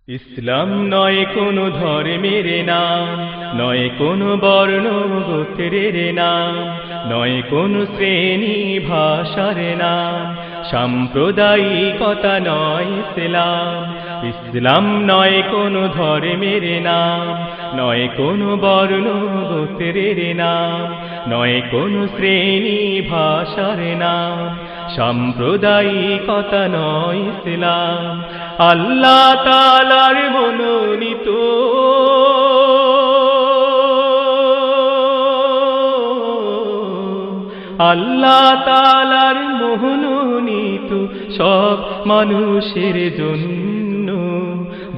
ইসলাম নয় কোনো ধর্মের নাম, নয় কোনো বর্ণ গোত্রের নাম, নয় কোনো শ্রেণী ভাষার নাম, সাম্প্রদায়িকতা নয় ইসলাম। ইসলাম নয় কোনো ধর্মের নাম, নয় কোনো বর্ণ গোত্রের নাম, নয় কোনো শ্রেণী ভাষার নাম, সাম্প্রদায়িকতা নয় ইসলাম। আল্লাহ তাআলার মনোনীত আল্লাহ তাআলার মনোনীত সব মানুষের জন্য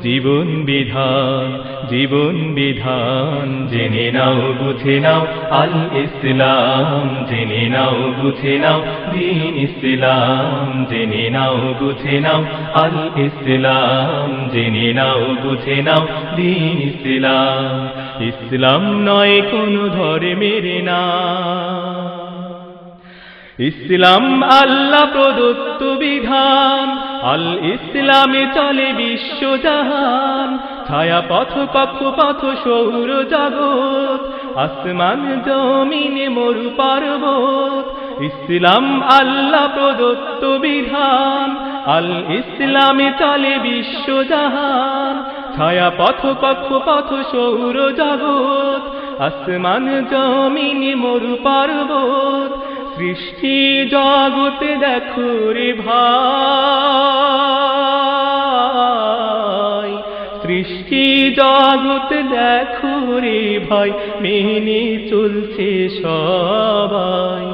জীবন বিধান, জীবন বিধান। জেনে নাও বুঝে নাও আল ইসলাম, জেনে নাও বুঝে নাও দ্বীন ইসলাম, জেনে নাও বুঝে নাও আল ইসলাম, জেনে নাও বুঝে নাও দ্বীন ইসলাম। ইসলাম নয় কোনো ধর্মের নাম, ইসলাম আল্লাহ প্রদত্ত বিধান। আল ইসলামে চলে বিশ্বজাহান, ছায়া পথ কক্ষ পথ সৌর জগৎ, আসমান জমিনে মরু পর্বত। ইসলাম আল্লাহ প্রদত্ত বিধান, আল ইসলামে চলে বিশ্বজাহান, ছায়া পথ কক্ষ পথ সৌর জগৎ, আসমান জমিনে মরু পর্বত। সৃষ্টি জগৎ দেখো রে ভাই, সৃষ্টি জগৎ দেখো রে ভাই, মেনে চলছে সবাই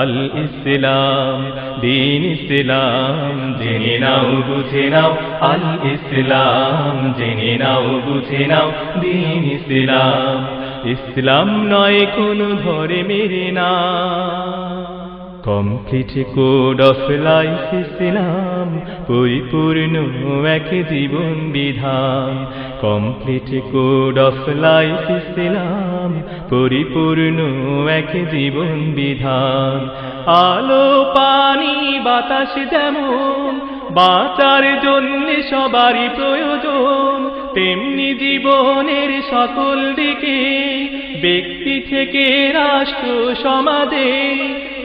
আল ইসলাম, দ্বীন ইসলাম। জেনে নাও বুঝে নাও আল ইসলাম, জেনে নাও বুঝে নাও দ্বীন ইসলাম। ইসলাম নয় কোনো ধর্মের নাম, কমপ্লিট কোড অফ লাইফ ইসলাম, পরিপূর্ণ এক জীবন বিধান। কমপ্লিট কোড অফ লাইফ ইসলাম, পরিপূর্ণ এক জীবন বিধান। আলো পানি বাতাস যেমন বাঁচার জন্য সবারই প্রয়োজন, তেমনি জীবনের সকল দিকে ব্যক্তি থেকে রাষ্ট্র সমাজে,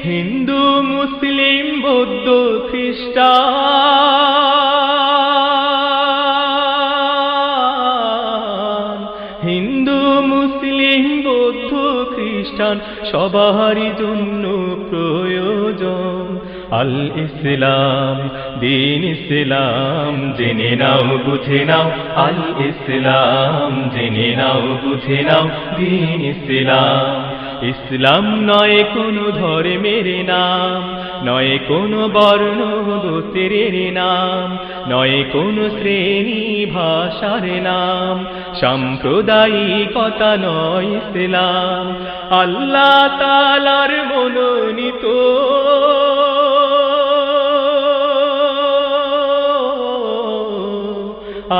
হিন্দু মুসলিম বৌদ্ধ খ্রিস্টান, হিন্দু মুসলিম বৌদ্ধ খ্রিস্টান সবারই জন্য প্রয়োজন আল ইসলাম, দ্বীন ইসলাম। জেনে নাও বুঝে নাও আল ইসলাম, জেনে নাও বুঝে নাও দ্বীন ইসলাম। ইসলাম নয় কোনো ধর্মের নাম, নয় কোনো বর্ণ গোত্রের নাম, নয় কোনো শ্রেণী ভাষার নাম, সাম্প্রদায়িকতা নয় ইসলাম। আল্লাহ তাআলার মনোনীত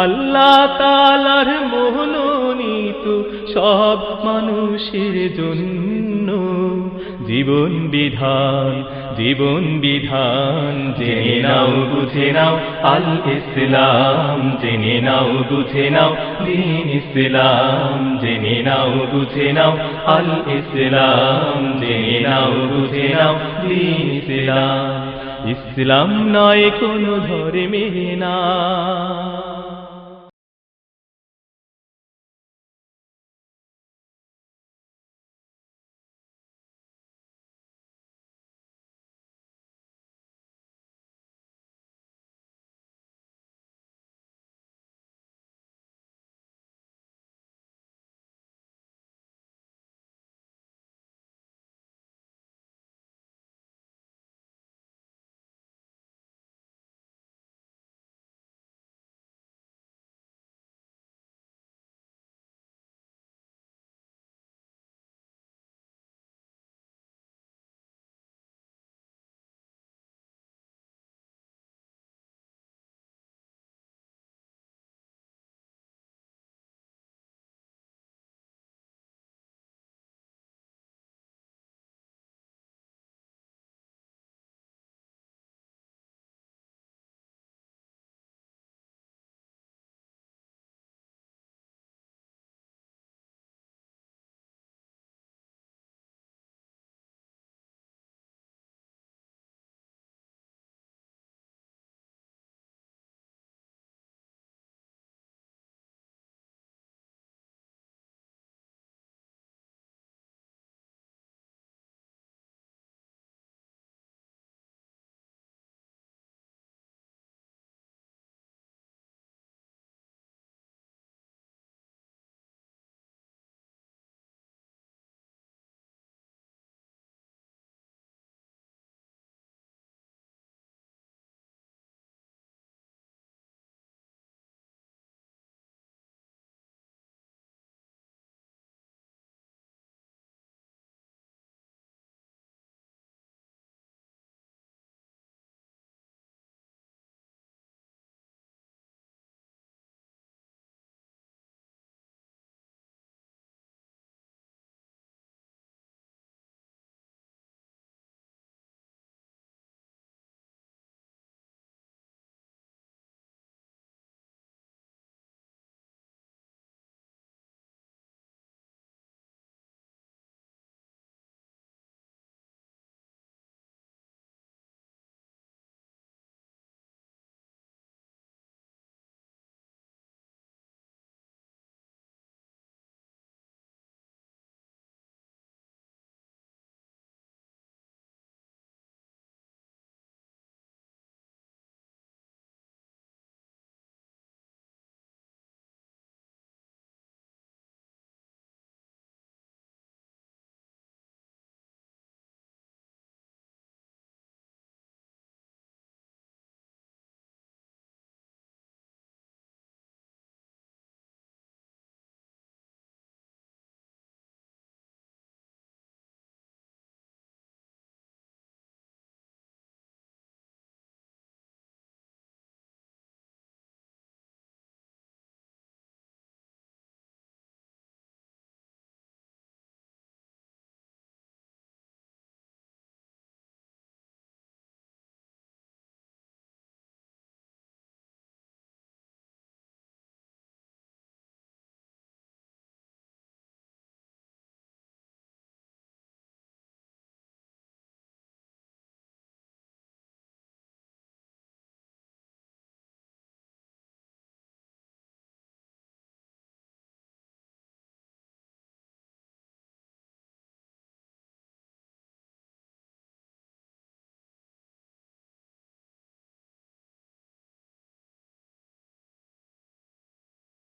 আল্লাহ তাআলার মনোনীত সব মানুষের জন্য জীবন বিধান, জীবন বিধান। জেনে নাও বুঝে নাও আল ইসলাম, জেনে নাও বুঝে নাও দ্বীন ইসলাম, জেনে নাও বুঝে নাও আল ইসলাম, জেনে নাও বুঝে নাও দ্বীন ইসলাম। ইসলাম নয় কোনো ধর্মের নাম।